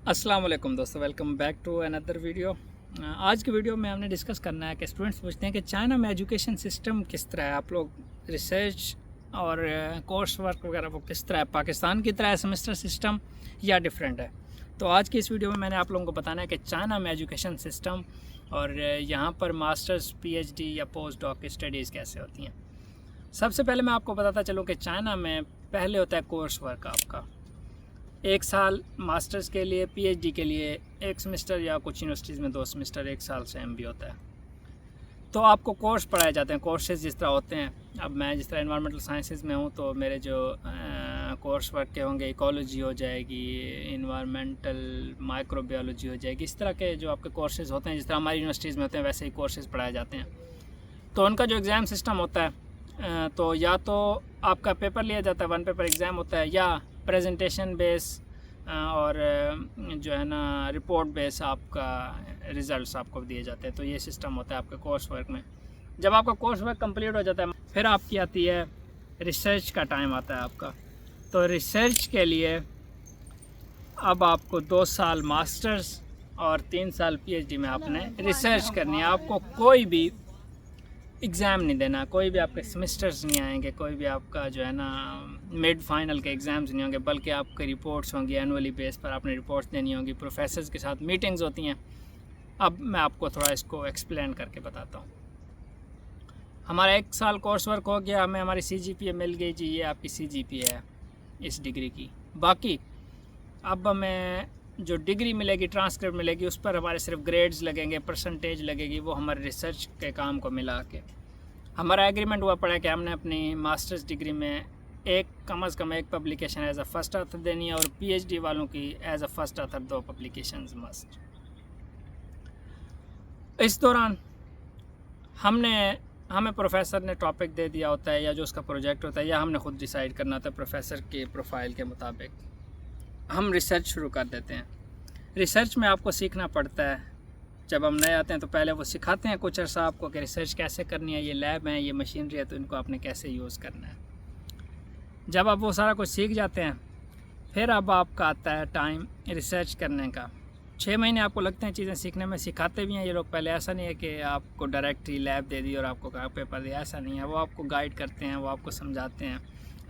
अस्सलाम वालेकुम दोस्तों, welcome back to another video. आज की वीडियो में हमने डिस्कस करना है कि स्टूडेंट्स पूछते हैं कि चाइना में एजुकेशन सिस्टम किस तरह है। आप लोग रिसर्च और कोर्स वर्क वगैरह वो किस तरह है, पाकिस्तान की तरह है सेमेस्टर सिस्टम या डिफरेंट है। तो आज की इस वीडियो में मैंने आप लोगों को बताना है कि चाइना में एजुकेशन सिस्टम और यहाँ पर मास्टर्स, पीएचडी या पोस्ट डॉक स्टडीज़ कैसे होती हैं। सबसे पहले मैं आपको बताता चलूँ कि चाइना में पहले होता है कोर्स वर्क आपका 1 साल, मास्टर्स के लिए, पीएचडी के लिए 1 सेमेस्टर या कुछ यूनिवर्सिटीज़ में 2 सेमेस्टर 1 साल से भी होता है। तो आपको कोर्स पढ़ाए जाते हैं, कोर्सेज जिस तरह होते हैं। अब मैं जिस तरह एनवायरमेंटल साइंसेज में हूँ तो मेरे जो कोर्स वर्क के होंगे, इकोलॉजी हो जाएगी, एनवायरमेंटल माइक्रोबायोलॉजी हो जाएगी, इस तरह के जो आपके कोर्सेज होते हैं जिस तरह हमारी यूनिवर्सिटीज़ में होते हैं वैसे ही कोर्सेज पढ़ाए जाते हैं। तो उनका जो एग्ज़ाम सिस्टम होता है तो या तो आपका पेपर लिया जाता है, 1 पेपर एग्ज़ाम होता है, या प्रेजेंटेशन बेस और जो है ना रिपोर्ट बेस आपका रिज़ल्ट्स आपको दिए जाते हैं। तो ये सिस्टम होता है आपके कोर्स वर्क में। जब आपका कोर्स वर्क कंप्लीट हो जाता है फिर आपकी आती है रिसर्च का टाइम आता है आपका। तो रिसर्च के लिए अब आपको 2 साल मास्टर्स और 3 साल पीएचडी में आपने रिसर्च करनी है। आपको कोई भी एग्ज़ाम नहीं देना, कोई भी आपके सेमेस्टर्स नहीं आएंगे, कोई भी आपका जो है ना मिड फाइनल के एग्ज़ाम्स नहीं होंगे, बल्कि आपकी रिपोर्ट्स होंगी, एनुअली बेस पर आपने रिपोर्ट्स देनी होंगी, प्रोफेसर्स के साथ मीटिंग्स होती हैं। अब मैं आपको थोड़ा इसको एक्सप्लेन करके बताता हूँ। हमारा 1 साल कोर्स वर्क हो गया, हमें हमारी CGPA मिल गई जी, ये आपकी CGPA है इस डिग्री की। बाकी अब हमें जो डिग्री मिलेगी, ट्रांसक्रिप्ट मिलेगी, उस पर हमारे सिर्फ ग्रेड्स लगेंगे, परसेंटेज लगेगी, वो हमारे रिसर्च के काम को मिला के। हमारा एग्रीमेंट हुआ पड़ा है कि हमने अपनी मास्टर्स डिग्री में कम से कम 1 publication as a first author देनी है, और पीएचडी वालों की as a first author 2 publications must. इस दौरान हमें प्रोफेसर ने टॉपिक दे दिया होता है, या जो उसका प्रोजेक्ट होता है, या हमने ख़ुद डिसाइड करना होता है प्रोफेसर के प्रोफाइल के मुताबिक। हम रिसर्च शुरू कर देते हैं। रिसर्च में आपको सीखना पड़ता है। जब हम नए आते हैं तो पहले वो सिखाते हैं कुछ अर्सा आपको कि रिसर्च कैसे करनी है, ये लैब है, ये मशीनरी है, तो इनको आपने कैसे यूज़ करना है। जब आप वो सारा कुछ सीख जाते हैं फिर अब आपका आता है टाइम रिसर्च करने का। 6 महीने आपको लगते हैं चीज़ें सीखने में। सिखाते भी हैं ये लोग पहले, ऐसा नहीं है कि आपको डायरेक्ट ही लैब दे दी और आपको पेपर दिया, ऐसा नहीं है। वो आपको गाइड करते हैं, वो आपको समझाते हैं।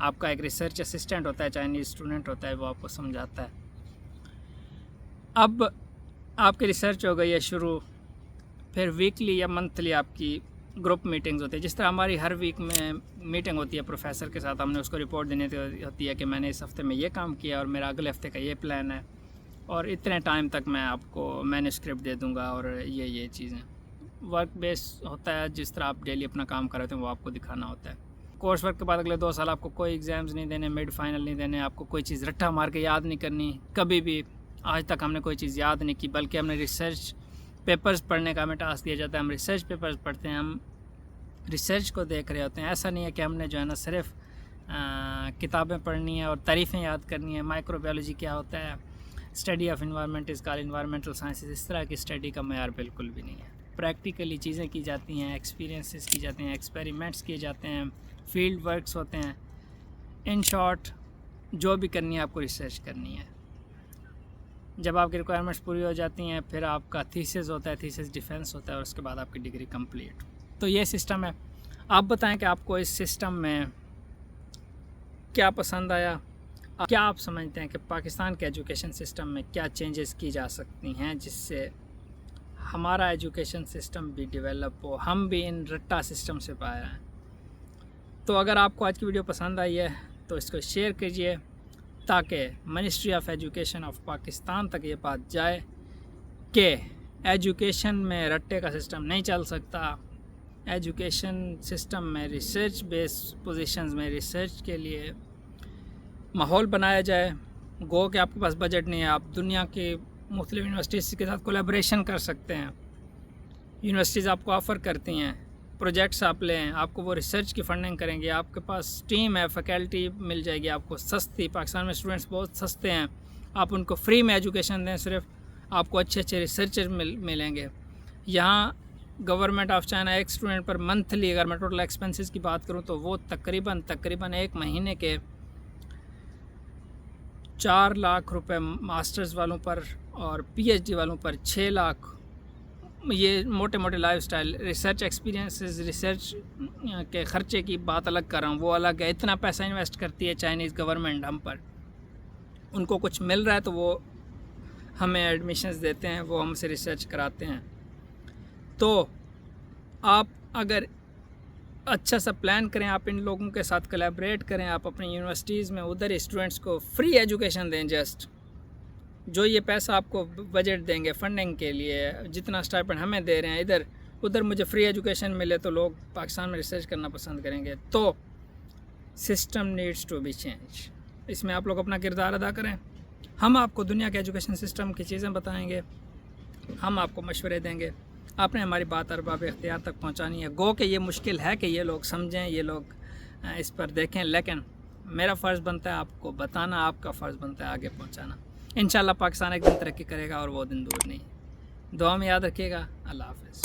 आपका एक रिसर्च असिस्टेंट होता है, चाइनीज़ स्टूडेंट होता है, वो आपको समझाता है। अब आपकी रिसर्च हो गई है शुरू, फिर वीकली या मंथली आपकी ग्रुप मीटिंग्स होती है। जिस तरह हमारी हर वीक में मीटिंग होती है प्रोफेसर के साथ, हमने उसको रिपोर्ट देनी होती है कि मैंने इस हफ़्ते में ये काम किया और मेरा अगले हफ्ते का ये प्लान है, और इतने टाइम तक मैं आपको मैन्युस्क्रिप्ट दे दूँगा, और ये चीज़ें वर्क बेस होता है। जिस तरह आप डेली अपना काम कर रहे थे वो आपको दिखाना होता है। कोर्स वर्क के बाद अगले 2 साल आपको कोई एग्ज़ाम्स नहीं देने, मिड फाइनल नहीं देने, आपको कोई चीज़ रट्टा मार के याद नहीं करनी। कभी भी आज तक हमने कोई चीज़ याद नहीं की, बल्कि हमने रिसर्च पेपर्स पढ़ने का हमें टास्क दिया जाता है। हम रिसर्च पेपर्स पढ़ते हैं, हम रिसर्च को देख रहे होते हैं। ऐसा नहीं है कि हमने जो है ना सिर्फ किताबें पढ़नी है और तारीफ़ें याद करनी है। माइक्रोबायोलॉजी क्या होता है, study of environment is called environmental sciences, इस तरह की स्टडी का मयार बिल्कुल भी नहीं है। प्रैक्टिकली चीज़ें की जाती हैं, एक्सपीरियंसेस की जाती हैं, एक्सपेरिमेंट्स किए जाते हैं, फील्ड वर्क्स होते हैं। इन शॉर्ट जो भी करनी है आपको रिसर्च करनी है। जब आपकी रिक्वायरमेंट्स पूरी हो जाती हैं फिर आपका थीसिस होता है, थीसिस डिफेंस होता है, और उसके बाद आपकी डिग्री कंप्लीट। तो ये सिस्टम है। आप बताएं कि आपको इस सिस्टम में क्या पसंद आया, क्या आप समझते हैं कि पाकिस्तान के एजुकेशन सिस्टम में क्या चेंजेस की जा सकती हैं जिससे हमारा एजुकेशन सिस्टम भी डेवलप हो, हम भी इन रट्टा सिस्टम से बाहर आएँ। तो अगर आपको आज की वीडियो पसंद आई है तो इसको शेयर कीजिए, ताकि ministry of education of Pakistan तक ये बात जाए कि एजुकेशन में रट्टे का सिस्टम नहीं चल सकता। एजुकेशन सिस्टम में रिसर्च बेस्ड पोजीशंस में रिसर्च के लिए माहौल बनाया जाए। गो कि आपके पास बजट नहीं है, आप दुनिया के मुख्तलिफ यूनिवर्सिटीज़ के साथ कोलैबोरेशन कर सकते हैं। यूनिवर्सिटीज़ आपको ऑफ़र करती हैं, प्रोजेक्ट्स आप लें, आपको वो रिसर्च की फंडिंग करेंगे। आपके पास टीम है, फैकल्टी मिल जाएगी आपको सस्ती। पाकिस्तान में स्टूडेंट्स बहुत सस्ते हैं, आप उनको फ्री में एजुकेशन दें, सिर्फ आपको अच्छे रिसर्चर मिलेंगे। यहाँ गवर्नमेंट ऑफ चाइना एक स्टूडेंट पर मंथली, अगर मैं टोटल एक्सपेंसेस की बात करूँ तो वो तकरीबन 1 महीने के 4 لاکھ روپے ماسٹرز والوں پر اور پی ایچ ڈی والوں پر 6 لاکھ. یہ موٹے موٹے life style research experiences, research کے خرچے کی بات الگ کر رہا ہوں، وہ الگ ہے. اتنا پیسہ انویسٹ کرتی ہے چائنیز گورنمنٹ ہم پر. ان کو کچھ مل رہا ہے تو وہ ہمیں ایڈمیشنز دیتے ہیں، وہ ہم سے ریسرچ کراتے ہیں. تو آپ اگر اچھا سا پلان کریں، آپ ان لوگوں کے ساتھ کولیبریٹ کریں، آپ اپنی یونیورسٹیز میں ادھر اسٹوڈنٹس کو فری ایجوکیشن دیں. جسٹ جو یہ پیسہ آپ کو بجٹ دیں گے فنڈنگ کے لیے، جتنا اسٹائپنڈ ہمیں دے رہے ہیں، ادھر مجھے فری ایجوکیشن ملے تو لوگ پاکستان میں ریسرچ کرنا پسند کریں گے. تو system needs to be change. اس میں آپ لوگ اپنا کردار ادا کریں. ہم آپ کو دنیا کے ایجوکیشن سسٹم کی چیزیں بتائیں گے، ہم آپ کو مشورے دیں گے. آپ نے ہماری بات ارباب اختیار تک پہنچانی ہے. گو کہ یہ مشکل ہے کہ یہ لوگ سمجھیں، یہ لوگ اس پر دیکھیں، لیکن میرا فرض بنتا ہے آپ کو بتانا، آپ کا فرض بنتا ہے آگے پہنچانا. انشاءاللہ پاکستان ایک دن ترقی کرے گا اور وہ دن دور نہیں. دعا میں یاد رکھیے گا. اللہ حافظ.